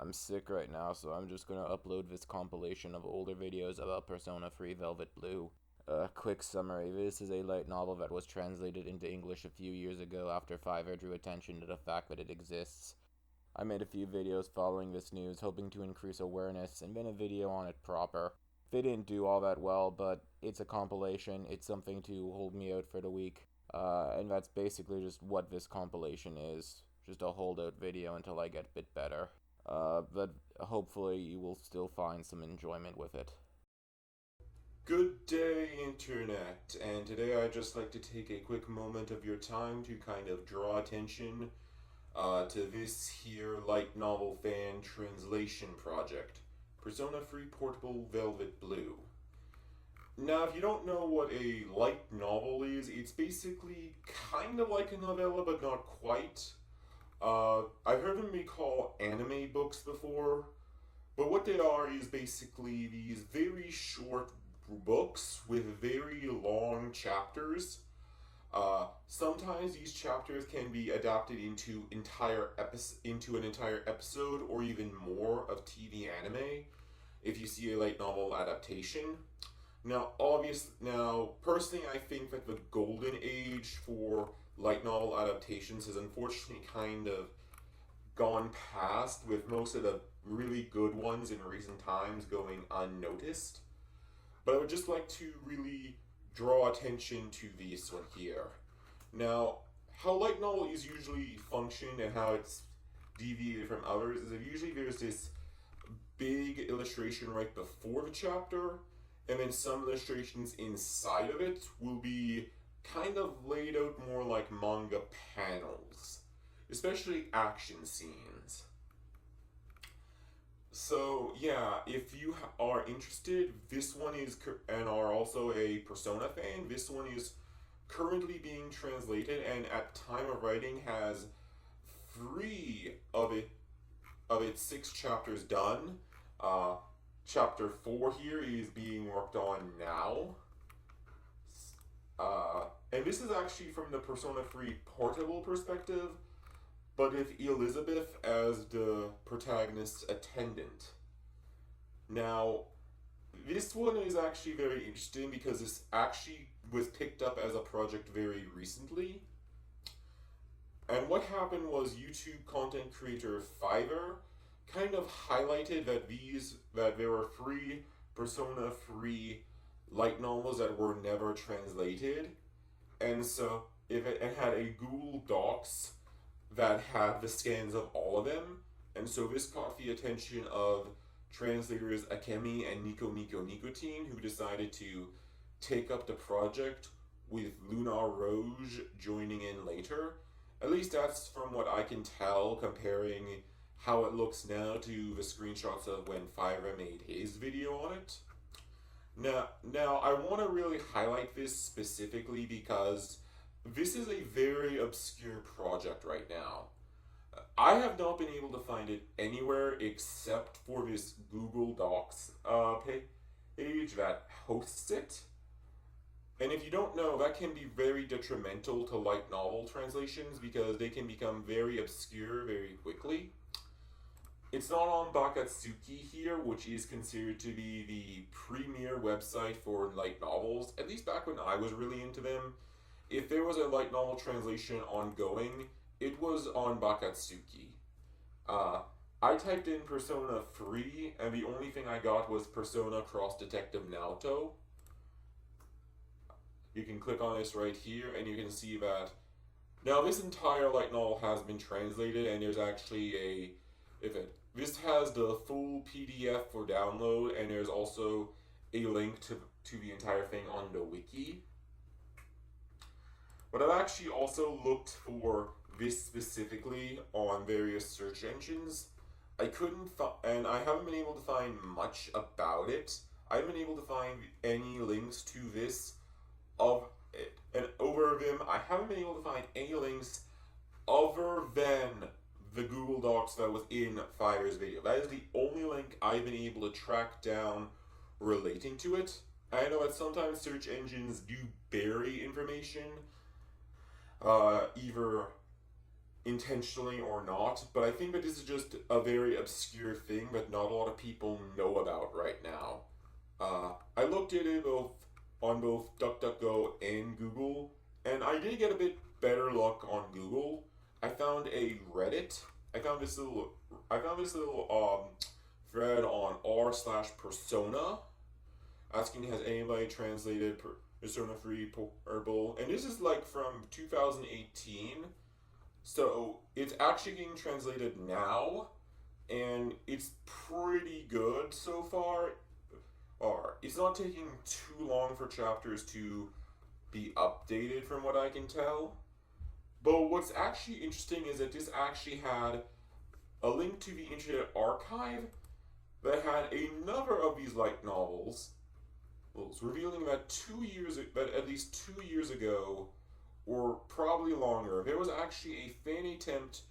I'm sick right now, so I'm just gonna upload this compilation of older videos about Persona 3 Velvet Blue. Quick summary. This is a light novel that was translated into English a few years ago after Fiverr drew attention to the fact that it exists. I made a few videos following this news, hoping to increase awareness, and then a video on it proper. They didn't do all that well, but it's a compilation. It's something to hold me out for the week. And that's basically just what this compilation is. Just a holdout video until I get a bit better. But hopefully you will still find some enjoyment with it. Good day, Internet, and today I'd just like to take a quick moment of your time to kind of draw attention to this here light novel fan translation project, Persona 3 Portable Velvet Blue. Now, if you don't know what a light novel is, it's basically kind of like a novella, but not quite. I've heard them be called anime books before, but what they are is basically these very short books with very long chapters. Sometimes these chapters can be adapted into an entire episode or even more of TV anime if you see a light novel adaptation. Now, personally, I think that the golden age for light novel adaptations has unfortunately kind of gone past, with most of the really good ones in recent times going unnoticed. But I would just like to really draw attention to this one here. Now, how light novels usually function and how it's deviated from others is that usually there's this big illustration right before the chapter, and then some illustrations inside of it will be kind of laid out more like manga panels, especially action scenes. So yeah, if you are interested, this one is, and are also a Persona fan, this one is currently being translated, and at time of writing has 3 of its 6 chapters done. Chapter 4 here is being worked on now. And this is actually from the Persona 3 portable perspective, but with Elizabeth as the protagonist's attendant. Now, this one is actually very interesting because this actually was picked up as a project very recently. And what happened was YouTube content creator Fiverr kind of highlighted that there were 3 Persona 3 light novels that were never translated. And so it had a Google Docs that had the scans of all of them, and so this caught the attention of translators Akemi and Nico Nicotine, who decided to take up the project, with Lunar Rouge joining in later. At least that's from what I can tell, comparing how it looks now to the screenshots of when Fiverr made his video on it. Now I want to really highlight this specifically because this is a very obscure project right now. I have not been able to find it anywhere except for this Google Docs page that hosts it. And if you don't know, that can be very detrimental to light novel translations because they can become very obscure very quickly. It's not on Bakatsuki here, which is considered to be the premier website for light novels, at least back when I was really into them. If there was a light novel translation ongoing, it was on Bakatsuki. I typed in Persona 3, and the only thing I got was Persona Cross Detective Naoto. You can click on this right here, and you can see that. Now, this entire light novel has been translated, and there's actually this has the full PDF for download, and there's also a link to the entire thing on the wiki. But I've actually also looked for this specifically on various search engines. I haven't been able to find much about it. I haven't been able to find any links to this of it. And over them, I haven't been able to find any links other than the Google Docs that was in Fiverr's video. That is the only link I've been able to track down relating to it. I know that sometimes search engines do bury information, either intentionally or not, but I think that this is just a very obscure thing that not a lot of people know about right now. I looked at it both on both DuckDuckGo and Google, and I did get a bit better luck on Google. I found a Reddit. I found this little. I found this little thread on r/persona asking has anybody translated Persona 3 Portable, and this is like from 2018. So it's actually getting translated now, and it's pretty good so far. Or it's not taking too long for chapters to be updated from what I can tell. But what's actually interesting is that this actually had a link to the Internet Archive that had a number of these light novels, revealing that at least 2 years ago, or probably longer, there was actually a fan attempt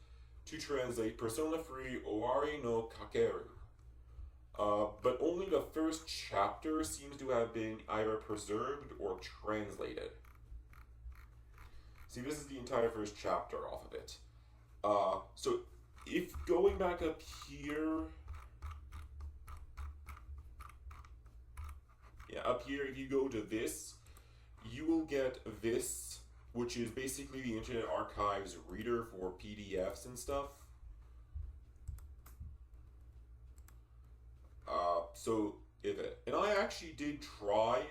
to translate Persona 3 Owari no Kakeru. But only the first chapter seems to have been either preserved or translated. See, this is the entire first chapter off of it. So, if going back up here, if you go to this, you will get this, which is basically the Internet Archive's reader for PDFs and stuff. And I actually did try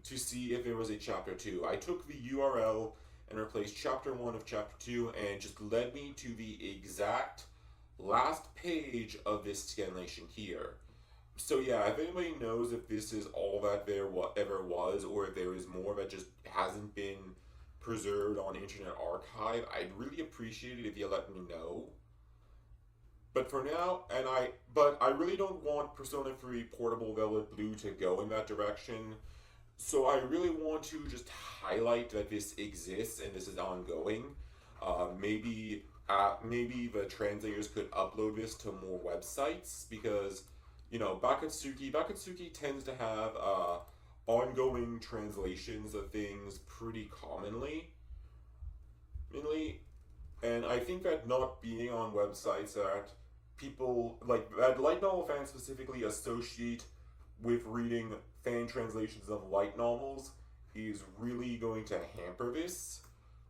to see if there was a chapter 2. I took the URL and replaced chapter 1 of chapter 2, and it just led me to the exact last page of this scanlation here. So yeah, if anybody knows if this is all that there ever was, or if there is more that just hasn't been preserved on Internet Archive, I'd really appreciate it if you let me know. But for now, but I really don't want Persona 3 Portable Velvet Blue to go in that direction. So I really want to just highlight that this exists and this is ongoing. Maybe the translators could upload this to more websites, because Bakatsuki tends to have ongoing translations of things pretty commonly. And I think that not being on websites that people that light novel fans specifically associate with reading fan translations of light novels is really going to hamper this.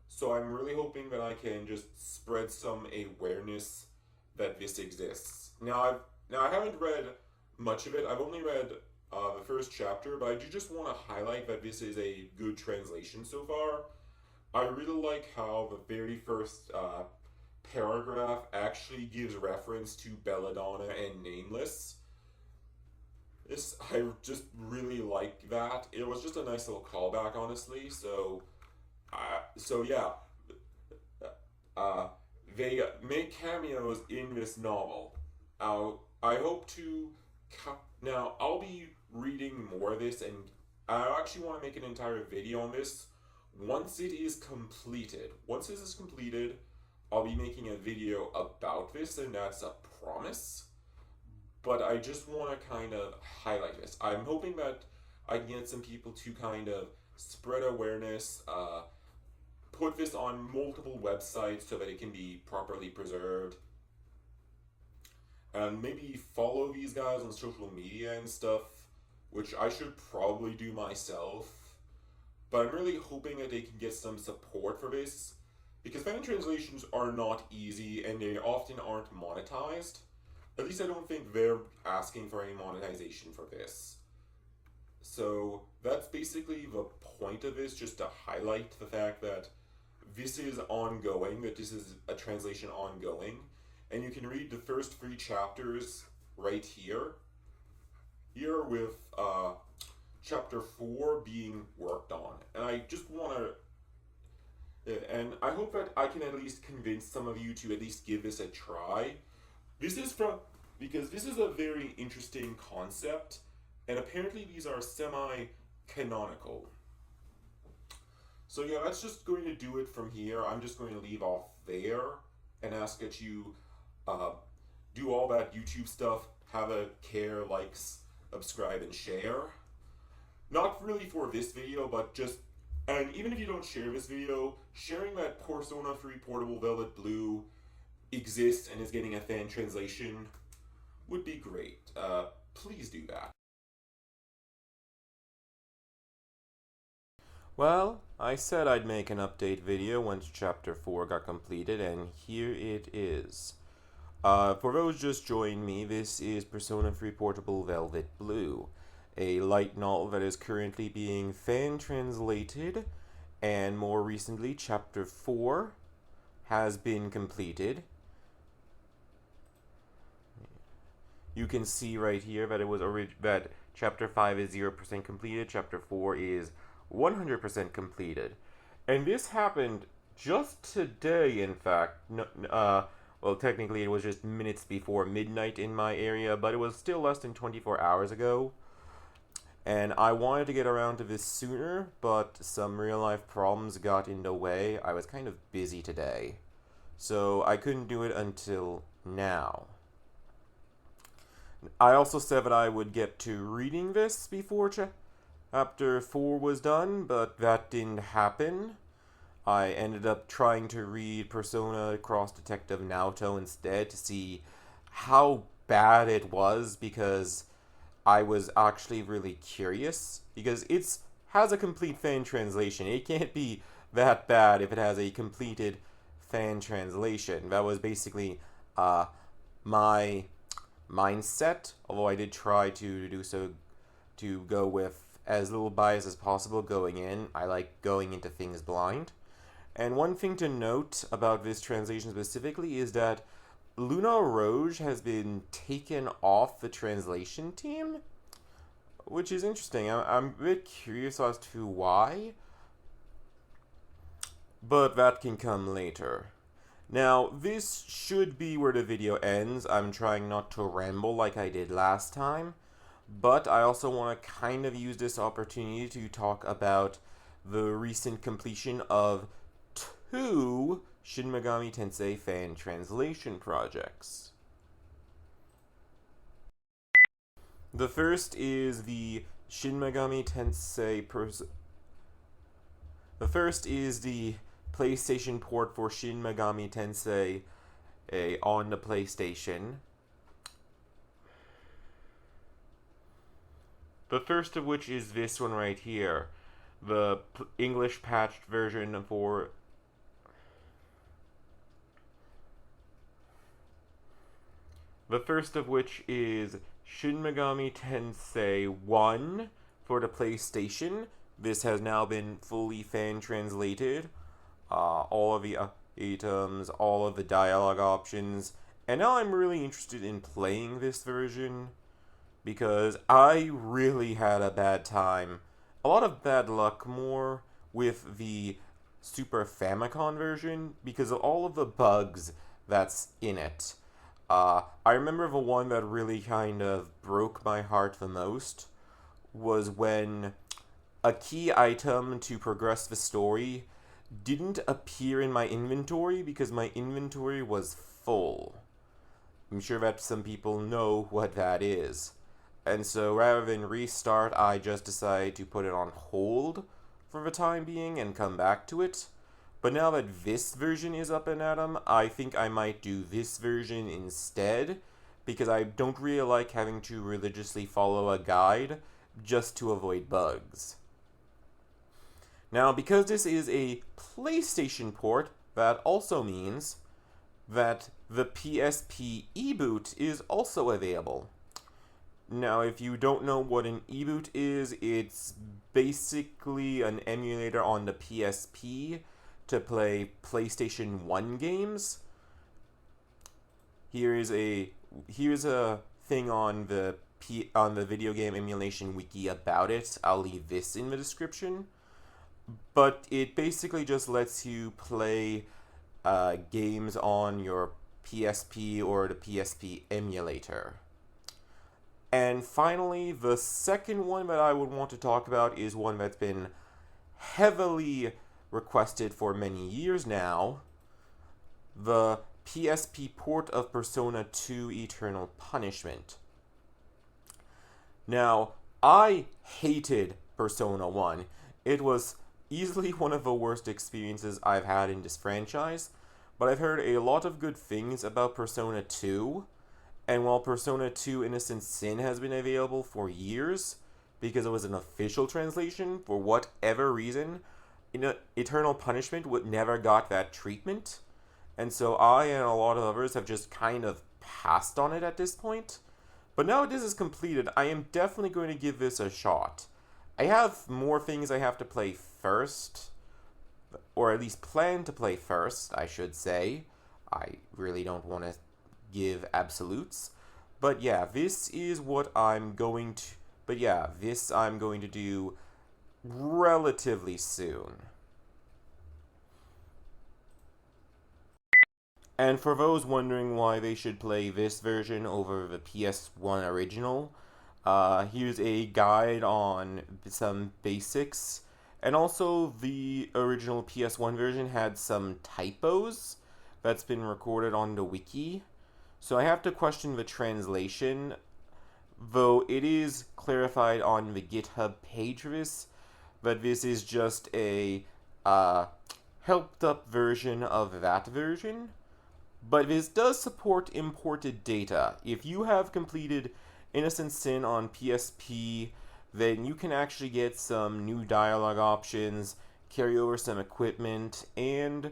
So I'm really hoping that I can just spread some awareness that this exists. Now I haven't read much of it. I've only read the first chapter, but I do just want to highlight that this is a good translation so far. I really like how the very first paragraph actually gives reference to Belladonna and Nameless. I just really like that. It was just a nice little callback, honestly. They make cameos in this novel. I hope to. Now, I'll be reading more of this, and I actually want to make an entire video on this once it is completed. Once this is completed, I'll be making a video about this, and that's a promise. But I just want to kind of highlight this. I'm hoping that I can get some people to kind of spread awareness, put this on multiple websites so that it can be properly preserved, and maybe follow these guys on social media and stuff, which I should probably do myself. But I'm really hoping that they can get some support for this, because fan translations are not easy and they often aren't monetized. At least I don't think they're asking for any monetization for this. So that's basically the point of this, just to highlight the fact that this is ongoing, that this is a translation ongoing. And you can read the first 3 chapters right here. Here with chapter 4 being worked on. And I just want to... And I hope that I can at least convince some of you to at least give this a try. Because this is a very interesting concept, and apparently these are semi-canonical. So yeah, that's just going to do it from here. I'm just going to leave off there and ask that you do all that YouTube stuff, have a care, likes, subscribe, and share. Not really for this video, but and even if you don't share this video, sharing that Persona 3 Portable Velvet Blue exists and is getting a fan translation would be great. Please do that. Well, I said I'd make an update video once Chapter 4 got completed, and here it is. For those just joining me, this is Persona 3 Portable Velvet Blue, a light novel that is currently being fan translated, and more recently, Chapter 4 has been completed. You can see right here that that Chapter 5 is 0% completed, Chapter 4 is 100% completed. And this happened just today, in fact. Well, technically it was just minutes before midnight in my area, but it was still less than 24 hours ago. And I wanted to get around to this sooner, but some real-life problems got in the way. I was kind of busy today, so I couldn't do it until now. I also said that I would get to reading this before Chapter 4 was done, but that didn't happen. I ended up trying to read Persona Cross Detective Naoto instead to see how bad it was, because I was actually really curious, because it has a complete fan translation. It can't be that bad if it has a completed fan translation. That was basically my mindset, although I did try to do so to go with as little bias as possible going in. I like going into things blind. And one thing to note about this translation specifically is that Luna Rouge has been taken off the translation team, which is interesting. I'm a bit curious as to why, but that can come later. Now, this should be where the video ends. I'm trying not to ramble like I did last time, but I also want to kind of use this opportunity to talk about the recent completion of 2 Shin Megami Tensei fan translation projects. The first is the Shin Megami Tensei The first is the PlayStation port for Shin Megami Tensei on the PlayStation. The first of which is this one right here, the English patched version for the first of which is Shin Megami Tensei 1 for the PlayStation. This has now been fully fan translated. All of the items, all of the dialogue options. And now I'm really interested in playing this version, because I really had a bad time. A lot of bad luck more with the Super Famicom version because of all of the bugs that's in it. I remember the one that really kind of broke my heart the most was when a key item to progress the story didn't appear in my inventory because my inventory was full. I'm sure that some people know what that is. And so rather than restart, I just decided to put it on hold for the time being and come back to it. But now that this version is up and at 'em, I think I might do this version instead, because I don't really like having to religiously follow a guide just to avoid bugs. Now, because this is a PlayStation port, that also means that the PSP eBoot is also available. Now, if you don't know what an eBoot is, it's basically an emulator on the PSP to play PlayStation 1 games. Here's a thing on the video game emulation wiki about it. I'll leave this in the description. But it basically just lets you play games on your PSP or the PSP emulator. And finally, the second one that I would want to talk about is one that's been heavily requested for many years now, the PSP port of Persona 2 Eternal Punishment. Now, I hated Persona 1. It was easily one of the worst experiences I've had in this franchise, but I've heard a lot of good things about Persona 2. And while Persona 2 Innocent Sin has been available for years, because it was an official translation, for whatever reason, Eternal Punishment would never got that treatment. And so I and a lot of others have just kind of passed on it at this point. But now this is completed, I am definitely going to give this a shot. I have more things I have to play first, or at least plan to play first, I should say. I really don't want to give absolutes. But yeah, this is what I'm going to. But yeah, this I'm going to do relatively soon. And for those wondering why they should play this version over the PS1 original, here's a guide on some basics. And also, the original PS1 version had some typos that's been recorded on the wiki. So I have to question the translation, though it is clarified on the GitHub page for this, that this is just a helped up version of that version. But this does support imported data. If you have completed Innocent Sin on PSP, then you can actually get some new dialogue options, carry over some equipment, and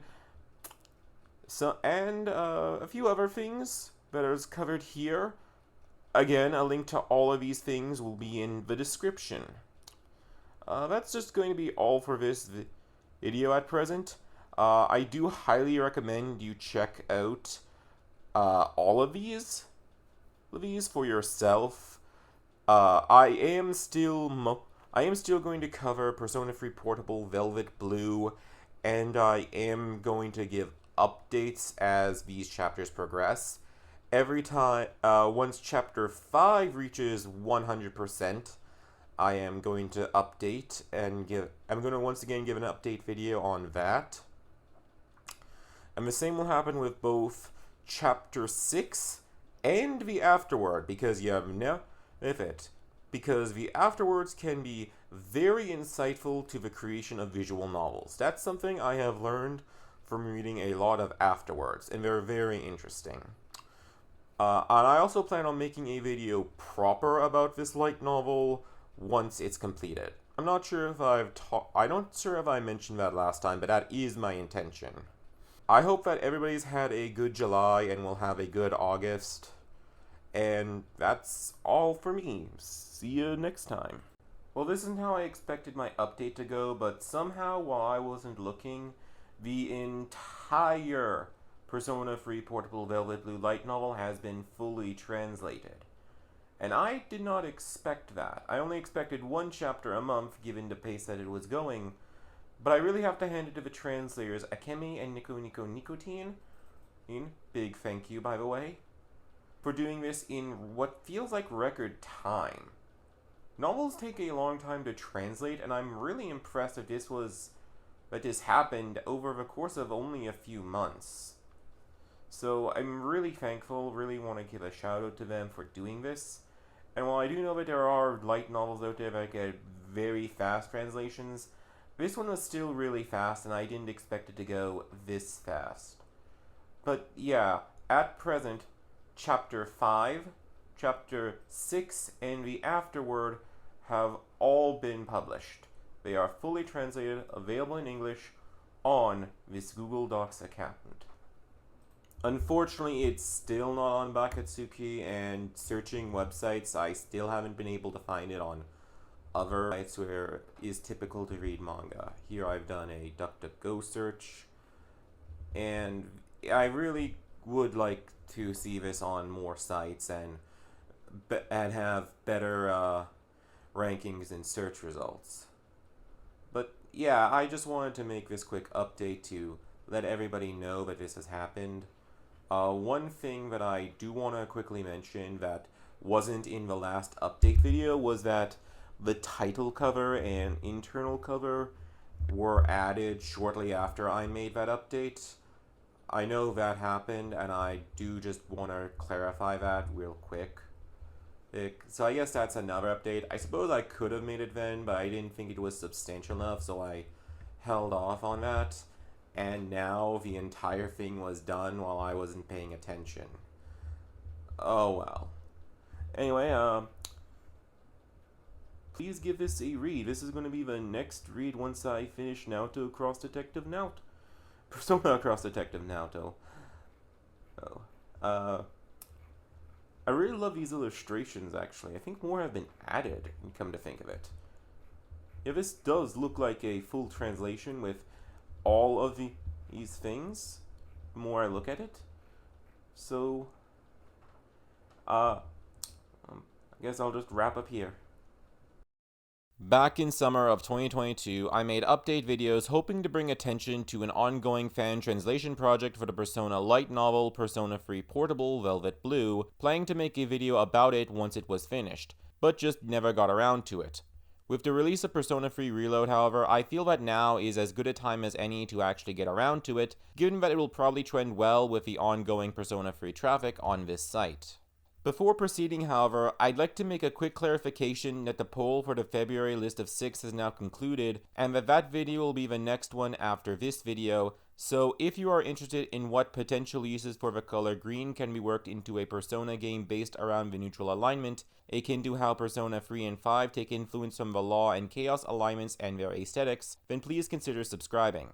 a few other things that are covered here. Again, a link to all of these things will be in the description. That's just going to be all for this video at present. I do highly recommend you check out all of these for yourself. I am still going to cover Persona 3 Portable Velvet Blue, and I am going to give updates as these chapters progress. Every time, once chapter 5 reaches 100%, I am going to update and I'm going to once again give an update video on that. And the same will happen with both chapter 6 and the afterword, because because the afterwards can be very insightful to the creation of visual novels. That's something I have learned from reading a lot of afterwards, and they're very interesting. And I also plan on making a video proper about this light novel once it's completed. I'm not sure if I'm not sure if I mentioned that last time, but that is my intention. I hope that everybody's had a good July and will have a good August. And that's all for me. See you next time. Well, this isn't how I expected my update to go, but somehow while I wasn't looking, the entire Persona 3 Portable Velvet Blue light novel has been fully translated. And I did not expect that. I only expected one chapter a month, given the pace that it was going. But I really have to hand it to the translators, Akemi and Nico Nicotine. Big thank you, by the way, for doing this in what feels like record time. Novels take a long time to translate, and I'm really impressed that this happened over the course of only a few months. So I'm really thankful, really want to give a shout out to them for doing this. And while I do know that there are light novels out there that get very fast translations, this one was still really fast, and I didn't expect it to go this fast. But yeah, at present, Chapter 5, Chapter 6, and the afterword have all been published. They are fully translated, available in English, on this Google Docs account. Unfortunately, it's still not on Bakatsuki, and searching websites, I still haven't been able to find it on other sites where it is typical to read manga. Here I've done a DuckDuckGo search, and I really would like to see this on more sites and have better rankings and search results. But yeah, I just wanted to make this quick update to let everybody know that this has happened. One thing that I do want to quickly mention that wasn't in the last update video was that the title cover and internal cover were added shortly after I made that update. I know that happened, and I do just want to clarify that real quick. So I guess that's another update. I suppose I could have made it then, but I didn't think it was substantial enough, so I held off on that. and now the entire thing was done while I wasn't paying attention. Oh well. Anyway, please give this a read. This is going to be the next read once I finish Naruto Cross Detective Naruto. Persona Cross Detective Naruto. I really love these illustrations, actually. I think more have been added, come to think of it. Yeah, this does look like a full translation with all of these things, the more I look at it. So, I guess I'll just wrap up here. Back in summer of 2022, I made update videos hoping to bring attention to an ongoing fan translation project for the Persona light novel Persona 3 Portable Velvet Blue, planning to make a video about it once it was finished, but just never got around to it. With the release of Persona 3 Reload, however, I feel that now is as good a time as any to actually get around to it, given that it will probably trend well with the ongoing Persona 3 traffic on this site. Before proceeding, however, I'd like to make a quick clarification that the poll for the February list of 6 has now concluded, and that video will be the next one after this video, so if you are interested in what potential uses for the color green can be worked into a Persona game based around the neutral alignment, akin to how Persona 3 and 5 take influence from the Law and Chaos alignments and their aesthetics, then please consider subscribing.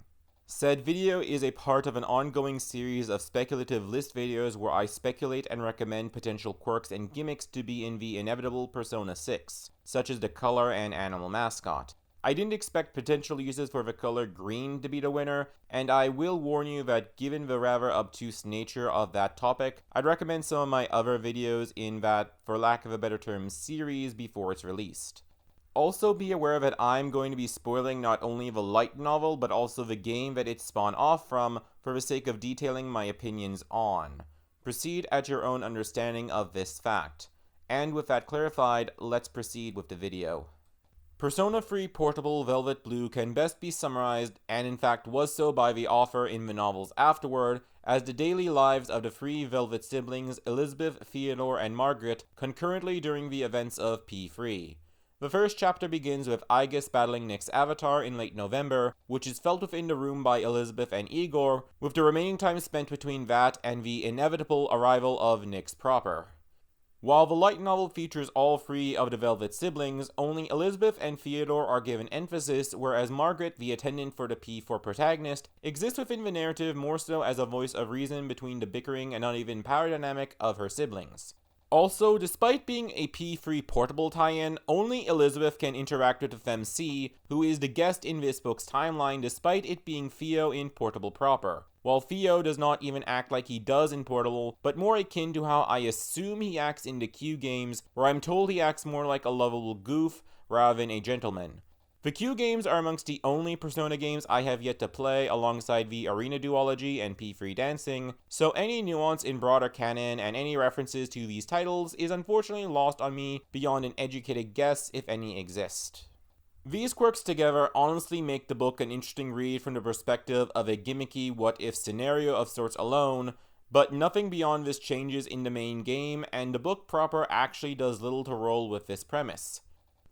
Said video is a part of an ongoing series of speculative list videos where I speculate and recommend potential quirks and gimmicks to be in the inevitable Persona 6, such as the color and animal mascot. I didn't expect potential uses for the color green to be the winner, and I will warn you that given the rather obtuse nature of that topic, I'd recommend some of my other videos in that, for lack of a better term, series before it's released. Also be aware that I'm going to be spoiling not only the light novel, but also the game that it spawned off from, for the sake of detailing my opinions on. Proceed at your own understanding of this fact. And with that clarified, let's proceed with the video. Persona 3 Portable Velvet Blue can best be summarized, and in fact was so by the author in the novels afterward, as the daily lives of the three Velvet siblings Elizabeth, Theodore, and Margaret concurrently during the events of P3. The first chapter begins with Aigis battling Nick's avatar in late November, which is felt within the room by Elizabeth and Igor, with the remaining time spent between that and the inevitable arrival of Nick's proper. While the light novel features all three of the Velvet siblings, only Elizabeth and Theodore are given emphasis, whereas Margaret, the attendant for the P4 protagonist, exists within the narrative more so as a voice of reason between the bickering and uneven power dynamic of her siblings. Also, despite being a P3 portable tie-in, only Elizabeth can interact with the FEMC, who is the guest in this book's timeline despite it being Theo in Portable proper, while Theo does not even act like he does in Portable, but more akin to how I assume he acts in the Q games, where I'm told he acts more like a lovable goof rather than a gentleman. The Q games are amongst the only Persona games I have yet to play alongside the Arena Duology and P3 Dancing, so any nuance in broader canon and any references to these titles is unfortunately lost on me beyond an educated guess if any exist. These quirks together honestly make the book an interesting read from the perspective of a gimmicky what-if scenario of sorts alone, but nothing beyond this changes in the main game, and the book proper actually does little to roll with this premise.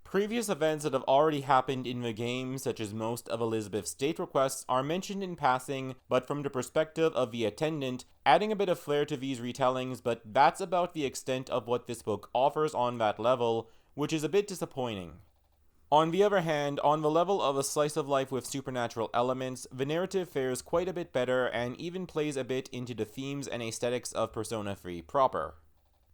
Previous events that have already happened in the game, such as most of Elizabeth's date requests, are mentioned in passing, but from the perspective of the attendant, adding a bit of flair to these retellings, but that's about the extent of what this book offers on that level, which is a bit disappointing. On the other hand, on the level of a slice of life with supernatural elements, the narrative fares quite a bit better and even plays a bit into the themes and aesthetics of Persona 3 proper.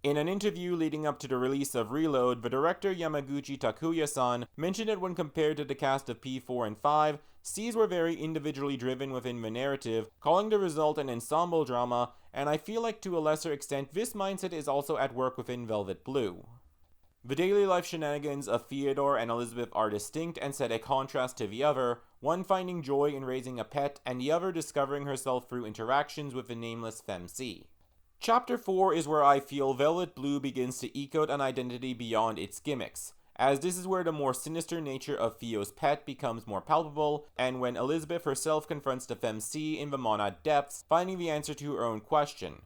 In an interview leading up to the release of Reload, the director Yamaguchi Takuya-san mentioned that when compared to the cast of P4 and 5, Cs were very individually driven within the narrative, calling the result an ensemble drama, and I feel like to a lesser extent this mindset is also at work within Velvet Blue. The daily life shenanigans of Theodore and Elizabeth are distinct and set a contrast to the other, one finding joy in raising a pet and the other discovering herself through interactions with the nameless FEMC. Chapter 4 is where I feel Velvet Blue begins to eke out an identity beyond its gimmicks, as this is where the more sinister nature of Theo's pet becomes more palpable, and when Elizabeth herself confronts the FEMC in the Monad depths, finding the answer to her own question.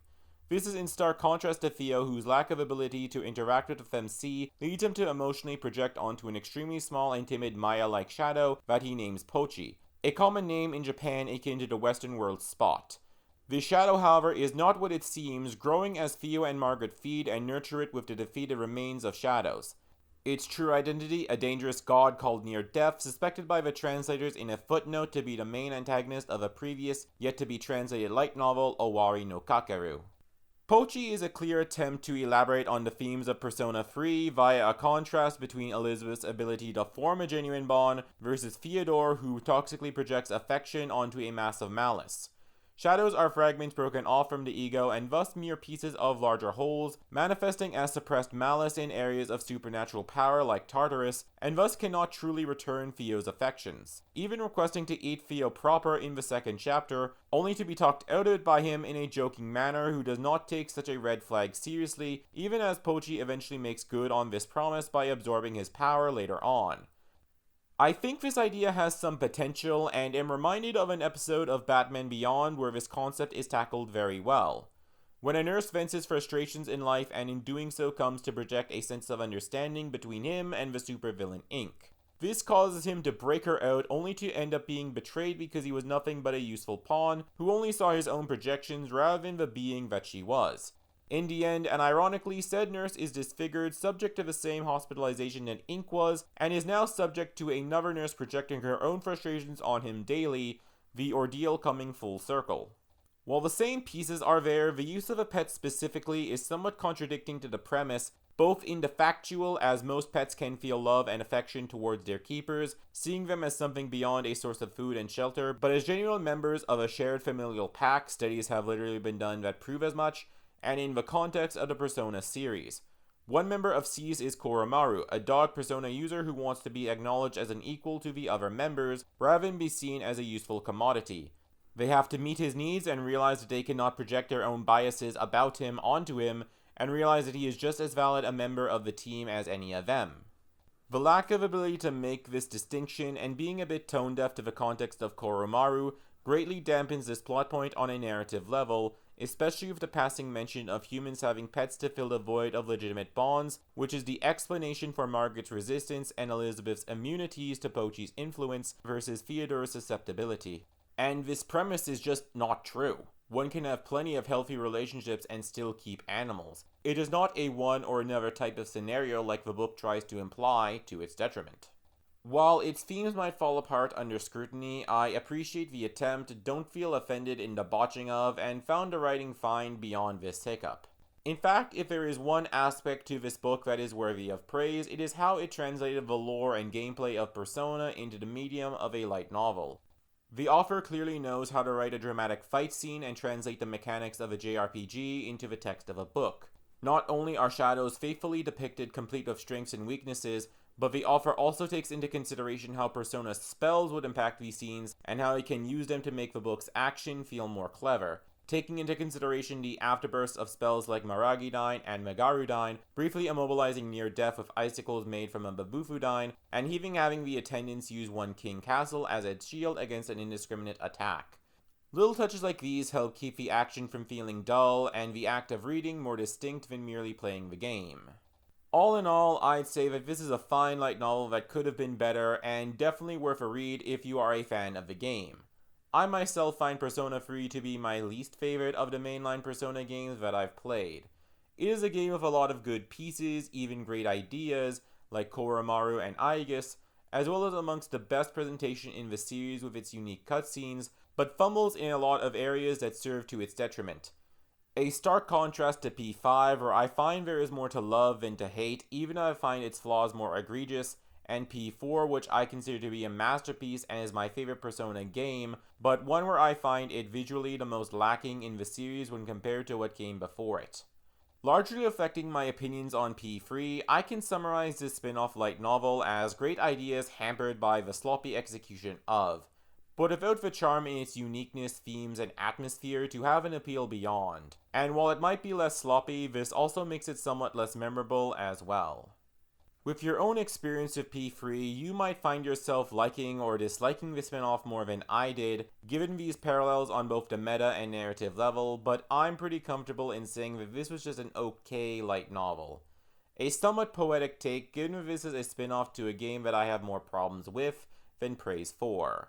This is in stark contrast to Theo, whose lack of ability to interact with the FEMC leads him to emotionally project onto an extremely small and timid Maya-like shadow that he names Pochi, a common name in Japan akin to the Western world spot. The shadow, however, is not what it seems, growing as Theo and Margaret feed and nurture it with the defeated remains of shadows. Its true identity, a dangerous god called Near Death, suspected by the translators in a footnote to be the main antagonist of a previous, yet-to-be-translated light novel, Owari no Kakeru. Pochi is a clear attempt to elaborate on the themes of Persona 3 via a contrast between Elizabeth's ability to form a genuine bond versus Theodore, who toxically projects affection onto a mass of malice. Shadows are fragments broken off from the ego and thus mere pieces of larger wholes, manifesting as suppressed malice in areas of supernatural power like Tartarus, and thus cannot truly return Theo's affections, even requesting to eat Theo proper in the second chapter, only to be talked out of it by him in a joking manner who does not take such a red flag seriously, even as Pochi eventually makes good on this promise by absorbing his power later on. I think this idea has some potential, and am reminded of an episode of Batman Beyond where this concept is tackled very well. When a nurse vents his frustrations in life and in doing so comes to project a sense of understanding between him and the supervillain Inc. This causes him to break her out, only to end up being betrayed because he was nothing but a useful pawn who only saw his own projections rather than the being that she was. In the end, and ironically, said nurse is disfigured, subject to the same hospitalization that Inc. was, and is now subject to another nurse projecting her own frustrations on him daily, the ordeal coming full circle. While the same pieces are there, the use of a pet specifically is somewhat contradicting to the premise, both in the factual, as most pets can feel love and affection towards their keepers, seeing them as something beyond a source of food and shelter, but as genuine members of a shared familial pack. Studies have literally been done that prove as much, and in the context of the Persona series. One member of SEES is Koromaru, a dog Persona user who wants to be acknowledged as an equal to the other members, rather than be seen as a useful commodity. They have to meet his needs and realize that they cannot project their own biases about him onto him, and realize that he is just as valid a member of the team as any of them. The lack of ability to make this distinction, and being a bit tone-deaf to the context of Koromaru, greatly dampens this plot point on a narrative level, especially with the passing mention of humans having pets to fill the void of legitimate bonds, which is the explanation for Margaret's resistance and Elizabeth's immunities to Pochi's influence versus Theodore's susceptibility. And this premise is just not true. One can have plenty of healthy relationships and still keep animals. It is not a one or another type of scenario like the book tries to imply to its detriment. While its themes might fall apart under scrutiny, I appreciate the attempt, don't feel offended in the botching of, and found the writing fine beyond this hiccup. In fact, if there is one aspect to this book that is worthy of praise, it is how it translated the lore and gameplay of Persona into the medium of a light novel. The author clearly knows how to write a dramatic fight scene and translate the mechanics of a JRPG into the text of a book. Not only are shadows faithfully depicted complete with strengths and weaknesses, but the author also takes into consideration how Persona's spells would impact these scenes, and how he can use them to make the book's action feel more clever, taking into consideration the afterbursts of spells like Maragidine and Megarudine, briefly immobilizing Near Death with icicles made from a Babufudine, and even having the attendants use one King Castle as a shield against an indiscriminate attack. Little touches like these help keep the action from feeling dull, and the act of reading more distinct than merely playing the game. All in all, I'd say that this is a fine light novel that could have been better, and definitely worth a read if you are a fan of the game. I myself find Persona 3 to be my least favorite of the mainline Persona games that I've played. It is a game with a lot of good pieces, even great ideas, like Koromaru and Aegis, as well as amongst the best presentation in the series with its unique cutscenes, but fumbles in a lot of areas that serve to its detriment. A stark contrast to P5, where I find there is more to love than to hate, even though I find its flaws more egregious, and P4, which I consider to be a masterpiece and is my favorite Persona game, but one where I find it visually the most lacking in the series when compared to what came before it. Largely affecting my opinions on P3, I can summarize this spin-off light novel as great ideas hampered by the sloppy execution of, but without the charm in its uniqueness, themes, and atmosphere to have an appeal beyond. And while it might be less sloppy, this also makes it somewhat less memorable as well. With your own experience with P3, you might find yourself liking or disliking the spin-off more than I did, given these parallels on both the meta and narrative level, but I'm pretty comfortable in saying that this was just an okay light novel. A somewhat poetic take, given that this is a spin-off to a game that I have more problems with than praise for.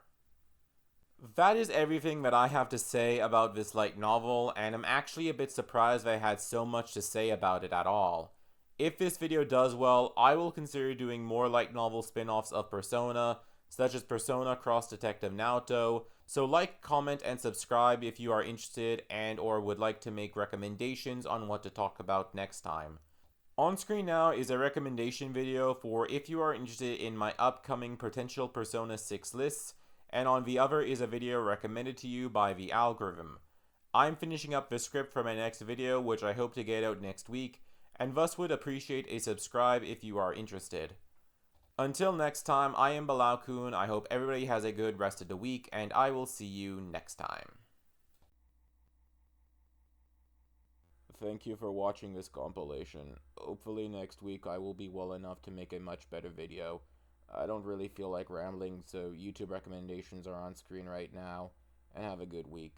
That is everything that I have to say about this light novel, and I'm actually a bit surprised I had so much to say about it at all. If this video does well, I will consider doing more light novel spin-offs of Persona, such as Persona Cross Detective Naoto, so like, comment, and subscribe if you are interested and or would like to make recommendations on what to talk about next time. On screen now is a recommendation video for if you are interested in my upcoming potential Persona 6 lists, and on the other is a video recommended to you by the algorithm. I'm finishing up the script for my next video, which I hope to get out next week, and thus would appreciate a subscribe if you are interested. Until next time, I am Bilal-kun. I hope everybody has a good rest of the week, and I will see you next time. Thank you for watching this compilation. Hopefully next week I will be well enough to make a much better video. I don't really feel like rambling, so YouTube recommendations are on screen right now, and have a good week.